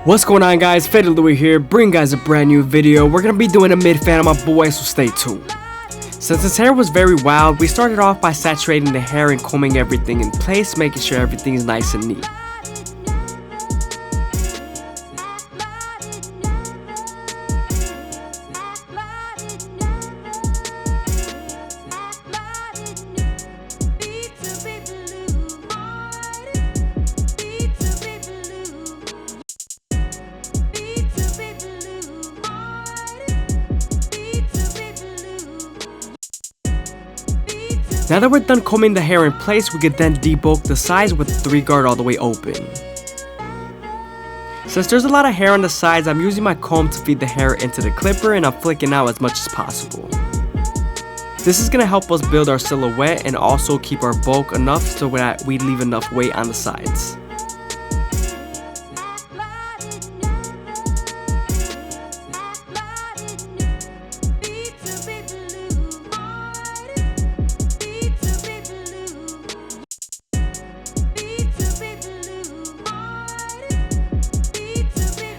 What's going on, guys? Faded Louie here, bring guys a brand new video. We're gonna be doing a mid fan on my boy, so stay tuned. Since his hair was very wild, we started off by saturating the hair and combing everything in place, making sure everything is nice and neat. Now that we're done combing the hair in place, we could then debulk the sides with the 3-guard all the way open. Since there's a lot of hair on the sides, I'm using my comb to feed the hair into the clipper and I'm flicking out as much as possible. This is going to help us build our silhouette and also keep our bulk enough so that we leave enough weight on the sides.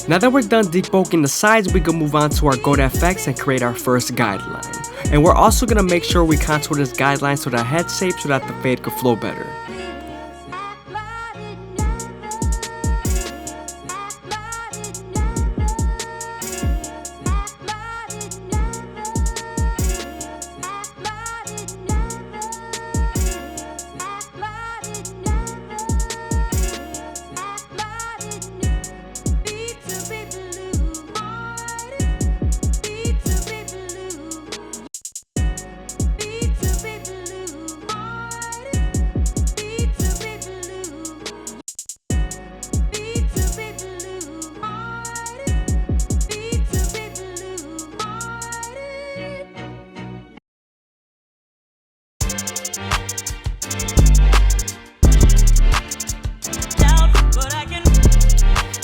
Now that we're done debulking the sides, we can move on to our Goat FX and create our first guideline. And we're also going to make sure we contour this guideline so that head shape so that the fade could flow better.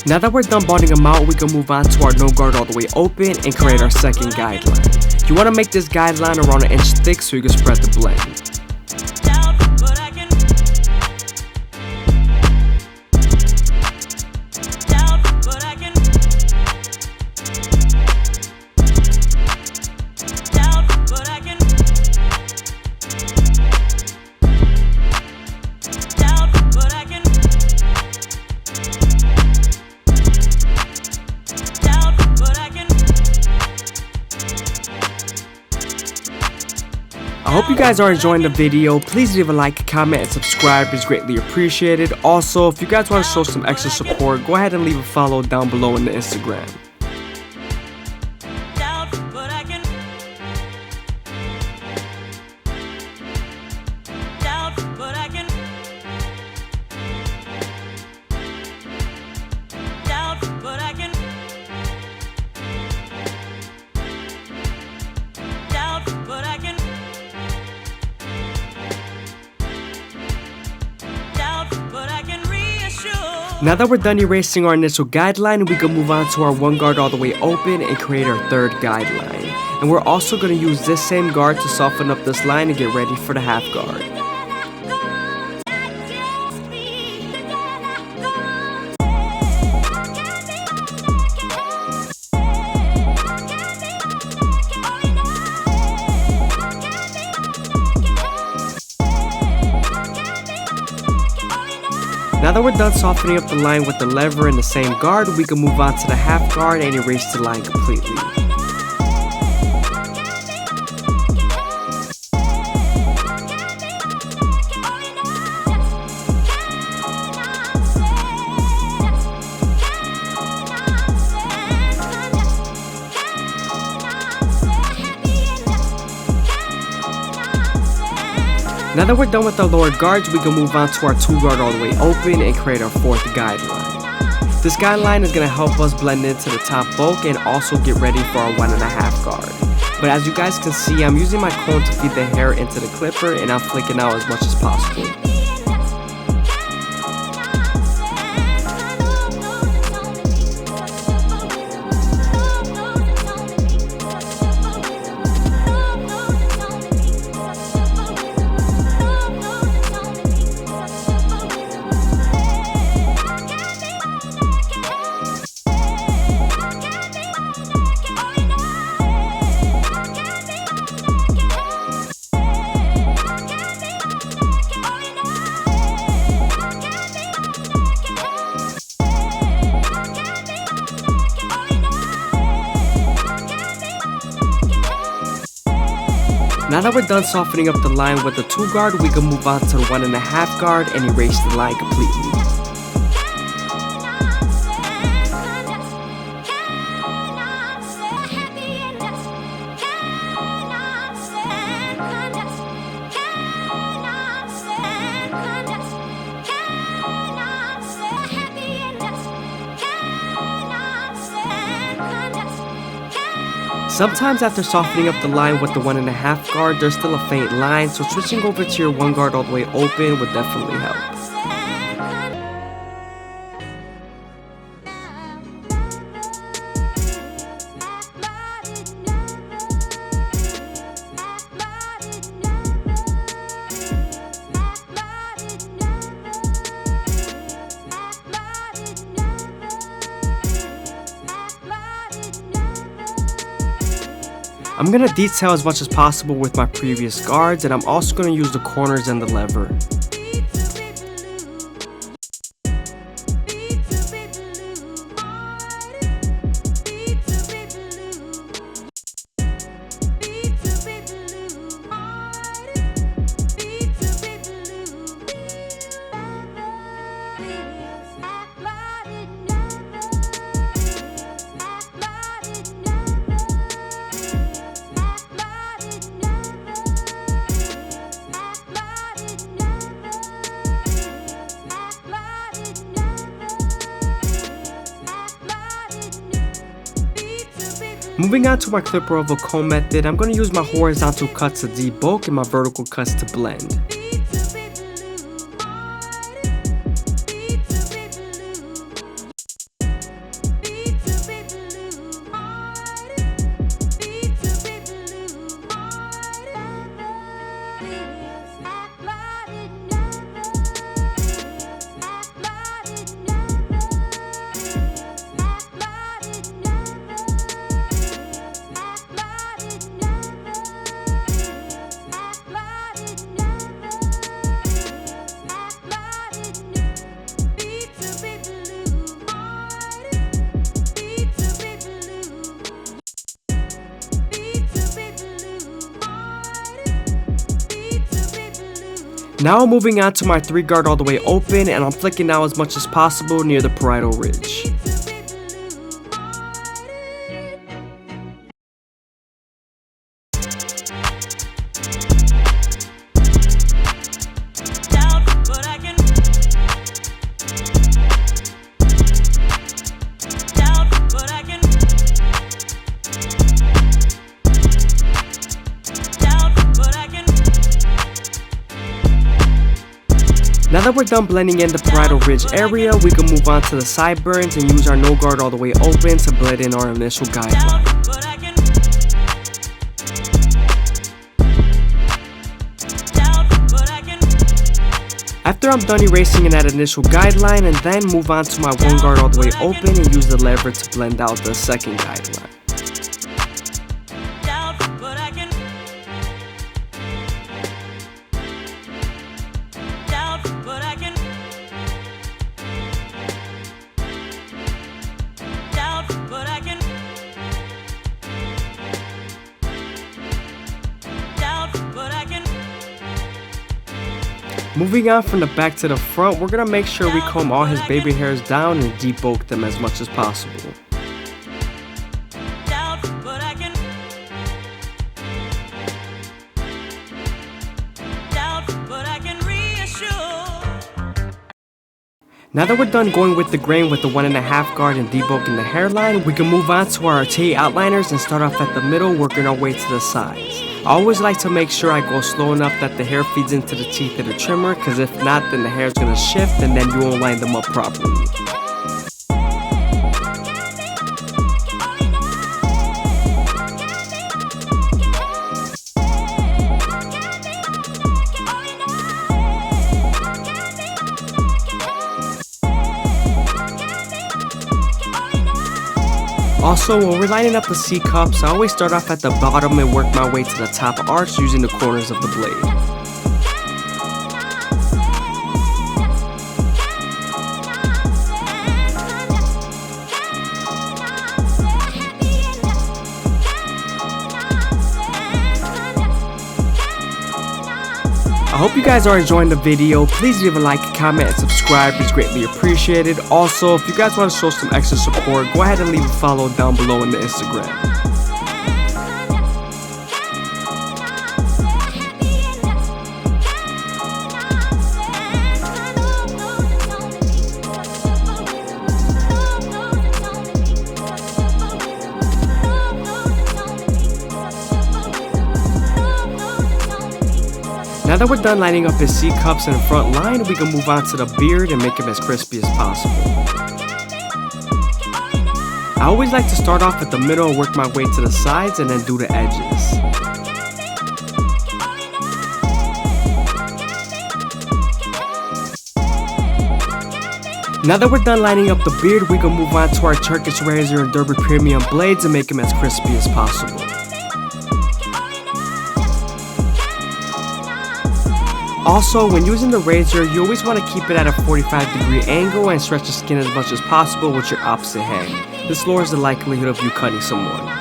Now that we're done bonding them out, we can move on to our no guard all the way open and create our second guideline. You want to make this guideline around 1 inch thick so you can spread the blend. I hope you guys are enjoying the video. Please leave a like, comment, and subscribe. It's greatly appreciated. Also, if you guys want to show some extra support, go ahead and leave a follow down below in the Instagram. Now that we're done erasing our initial guideline, we can move on to our 1 guard all the way open and create our third guideline. And we're also going to use this same guard to soften up this line and get ready for the half guard. Now that we're done softening up the line with the lever and the same guard, we can move on to the half guard and erase the line completely. Now that we're done with our lower guards, we can move on to our 2 guard all the way open and create our fourth guideline. This guideline is going to help us blend into the top bulk and also get ready for our 1.5 guard. But as you guys can see, I'm using my comb to feed the hair into the clipper and I'm flicking out as much as possible. Now that we're done softening up the line with the 2 guard, we can move on to the 1.5 guard and erase the line completely. Sometimes after softening up the line with the 1.5 guard, there's still a faint line, so switching over to your 1 guard all the way open would definitely help. I'm going to detail as much as possible with my previous guards, and I'm also going to use the corners and the lever. Moving on to my clipper oval comb method, I'm going to use my horizontal cuts to debulk and my vertical cuts to blend. Now I'm moving on to my 3 guard all the way open, and I'm flicking out as much as possible near the parietal ridge. Now that we're done blending in the parietal ridge area, we can move on to the sideburns and use our no guard all the way open to blend in our initial guideline. After I'm done erasing in that initial guideline, and then move on to my 1 guard all the way open and use the lever to blend out the second guideline. Moving on from the back to the front, we're going to make sure we comb all his baby hairs down and debulk them as much as possible. Now that we're done going with the grain with the 1.5 guard and debulking the hairline, we can move on to our T outliners and start off at the middle, working our way to the sides. I always like to make sure I go slow enough that the hair feeds into the teeth of the trimmer, because if not, then the hair is going to shift and then you won't line them up properly. Also, when we're lining up the C-cups, I always start off at the bottom and work my way to the top arch using the corners of the blade. I hope you guys are enjoying the video. Please leave a like, comment, and subscribe. It's greatly appreciated. Also, if you guys want to show some extra support, go ahead and leave a follow down below in the Instagram. Now that we're done lining up his C cups and front line, we can move on to the beard and make him as crispy as possible. I always like to start off at the middle and work my way to the sides and then do the edges. Now that we're done lining up the beard, we can move on to our Turkish razor and Derby Premium blades and make him as crispy as possible. Also, when using the razor, you always want to keep it at a 45-degree angle and stretch the skin as much as possible with your opposite hand. This lowers the likelihood of you cutting someone.